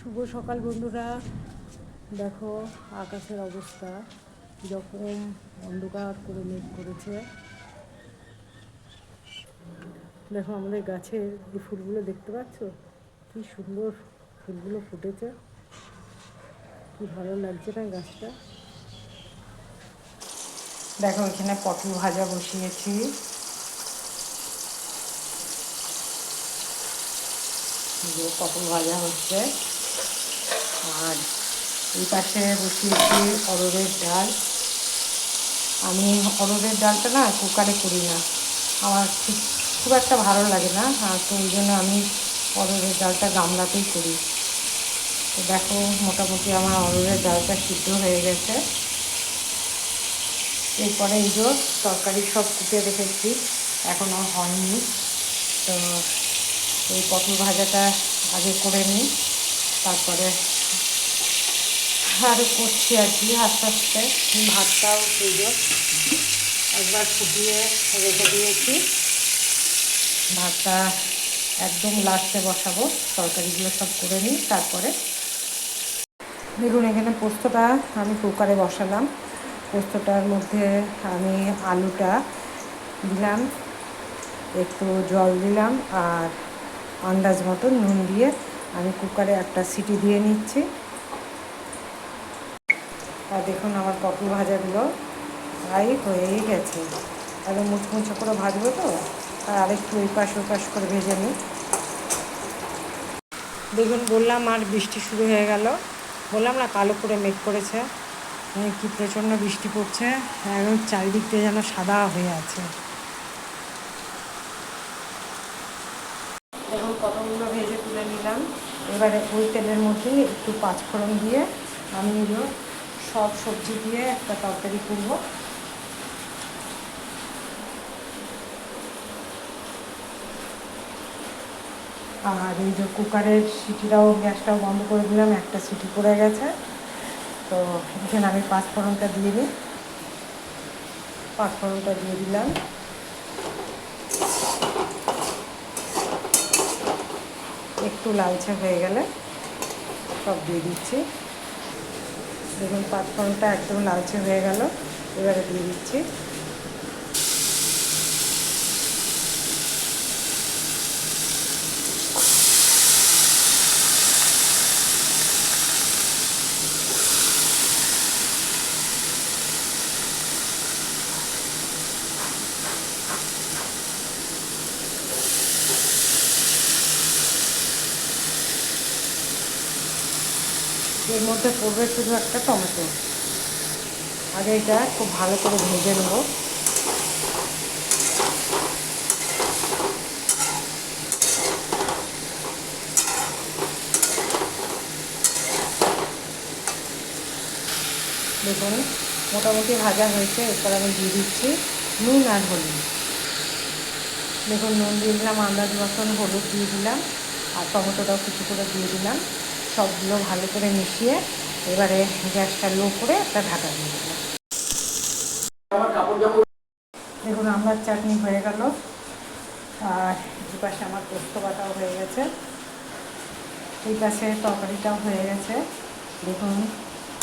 শুভ সকাল বন্ধুরা। দেখো আকাশের অবস্থা কীরকম অন্ধকার করে মেঘ করেছে। দেখো আমাদের গাছের এই ফুলগুলো দেখতে পাচ্ছ, কি সুন্দর ফুলগুলো ফুটেছে, কি ভালো লাগছে না গাছটা। দেখো এখানে পটল ভাজা বসিয়েছি, পটল ভাজা হচ্ছে। আর এই পাশে বসিয়েছি অরহরের ডাল। আমি অরহরের ডালটা না কুকারে করি না, আমার ঠিক খুব একটা ভালো লাগে না, তো ওই জন্য আমি অরহরের ডালটা গামলাতেই করি। তো দেখো মোটামুটি আমার অরহরের ডালটা সিদ্ধ হয়ে গেছে। এরপরে এই যে তরকারি সব কুটে রেখেছি, এখনও হয়নি। তো এই পটল ভাজাটা আগে করে নিই, তারপরে আরও করছি আর কি আস্তে আস্তে। ভাতটাও সেই যে একবার ফুটিয়ে রেখে দিয়েছি, ভাতটা একদম লাস্টে বসাবো। তরকারিগুলো সব করে নিই তারপরে। দেখুন এখানে পোস্তটা আমি কুকারে বসালাম। পোস্তটার মধ্যে আমি আলুটা দিলাম, একটু জল দিলাম, আর আন্দাজ মতো নুন দিয়ে আমি কুকারে একটা সিটি দিয়ে নিচ্ছি। আর দেখুন আমার পটল ভাজাগুলো প্রায় হয়েই গেছে। আরও মুচমুচো করে ভাজবো তো, আর আরেকটু ওই পাশ ওই পাশ করে ভেজে নিই। দেখুন বললাম আর বৃষ্টি শুরু হয়ে গেল, বললাম না কালো করে মেঘ করেছে, কি প্রচণ্ড বৃষ্টি পড়ছে, একদম চারিদিকটা যেন সাদা হয়ে আছে। দেখুন পটলগুলো ভেজে তুলে নিলাম। এবারে ওই তেলের মধ্যে একটু পাঁচফোড়ন দিয়ে আমি সব সবজি দিয়ে একটা তরকারি করব। আর এই যে কুকারের সিটিটাও গ্যাসটাও বন্ধ করে দিলাম, একটা সিটি পড়ে গেছে। তো এখানে আমি পাঁচফোড়নটা দিয়ে দিই, পাঁচফোড়নটা দিয়ে দিলাম। একটু লালচে হয়ে গেলে সব দিয়ে দিচ্ছি। দেখুন পাঁচফোড়নটা একদম লালচে হয়ে গেল, এবারে দিয়ে দিচ্ছি এর মধ্যে পড়বে শুধু একটা টমেটো। আগে এটা খুব ভালো করে ভেজে নেব। দেখুন মোটামুটি ভাজা হয়েছে, এরপর আমি দিয়ে দিচ্ছি নুন আর হলুদ। দেখুন নুন দিয়ে দিলাম, আন্দাজ মতন হলুদ দিয়ে দিলাম, আর টমেটোটাও কিছু করে দিয়ে দিলাম। সবগুলো ভালো করে মিশিয়ে এবারে গ্যাসটা লো করে একটা ঢাকা দিয়ে দিলাম। দেখুন আমার চাটনি হয়ে গেল, আর এই পাশে আমার পোস্ত বাটাও হয়ে গেছে, এই পাশে তরকারিটাও হয়ে গেছে। দেখুন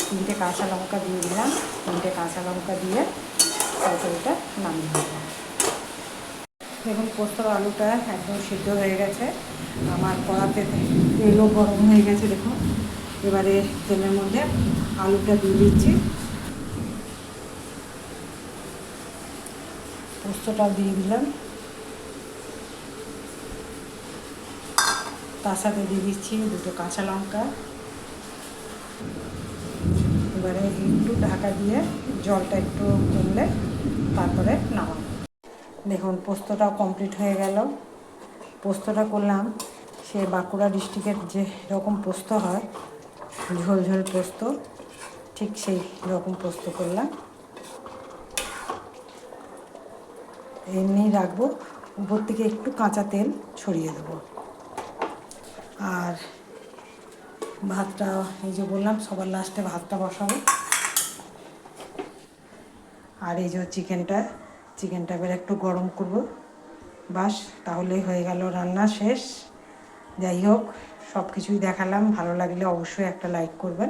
3টে কাঁচা লঙ্কা দিয়ে দিলাম, 3টে কাঁচা লঙ্কা দিয়ে তরকারিটা নামিয়ে দিলাম। দেখুন পোস্তর আলুটা একদম সিদ্ধ হয়ে গেছে, আমার কড়াতে তেলও গরম হয়ে গেছে। দেখুন এবারে তেলের মধ্যে আলুটা দিয়ে দিচ্ছি, পোস্তটাও দিয়ে দিলাম, তার সাথে দিয়ে দিচ্ছি 2টো কাঁচা লঙ্কা। এবারে একটু ঢাকা দিয়ে জলটা একটু কমলে তারপরে নামাবো। দেখুন পোস্তটাও কমপ্লিট হয়ে গেল। পোস্তটা করলাম সে বাঁকুড়া ডিস্ট্রিক্টের যে রকম পোস্ত হয়, ঝোল ঝোল পোস্ত, ঠিক সেই রকম পোস্ত করলাম। এমনি রাখবো, উপর থেকে একটু কাঁচা তেল ছড়িয়ে দেবো। আর ভাতটা এই যে বললাম সবার লাস্টে ভাতটা বসাবো। আর এই যে চিকেনটা এবার একটু গরম করব, বাস তাহলেই হয়ে গেল রান্না শেষ। যাই হোক সব কিছুই দেখালাম। ভালো লাগলে অবশ্যই একটা লাইক করবেন।